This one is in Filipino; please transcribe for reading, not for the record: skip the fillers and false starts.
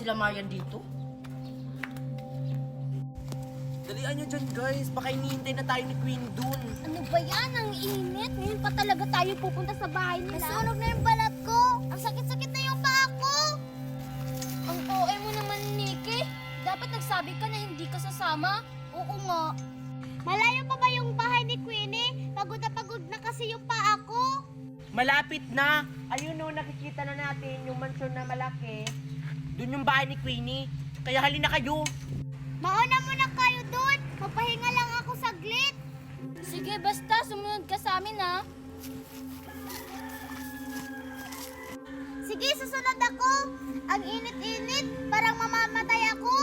sila Marian dito? Dalian nyo dyan guys, baka hinihintay na tayo ni Queen dun. Ano ba yan? Ang init. Ngayon pa talaga tayo pupunta sa bahay nila. Nasunog na yung balat ko. Ang sakit-sakit na yung paa ko. Ang OA mo naman, Nikki. Dapat nagsabi ka na hindi ka sasama. Oo nga. Malayo pa ba yung bahay ni Queenie? Pagod na kasi yung paa ko. Malapit na. Ayun no, nakikita na natin yung mansyon na malaki. Dun yung bahay ni Queenie. Kaya halina kayo. Mauna muna kayo dun. Magpahinga lang ako saglit. Sige, basta sumunod ka sa amin, ha? Sige, susunod ako. Ang init-init. Parang mamamatay ako.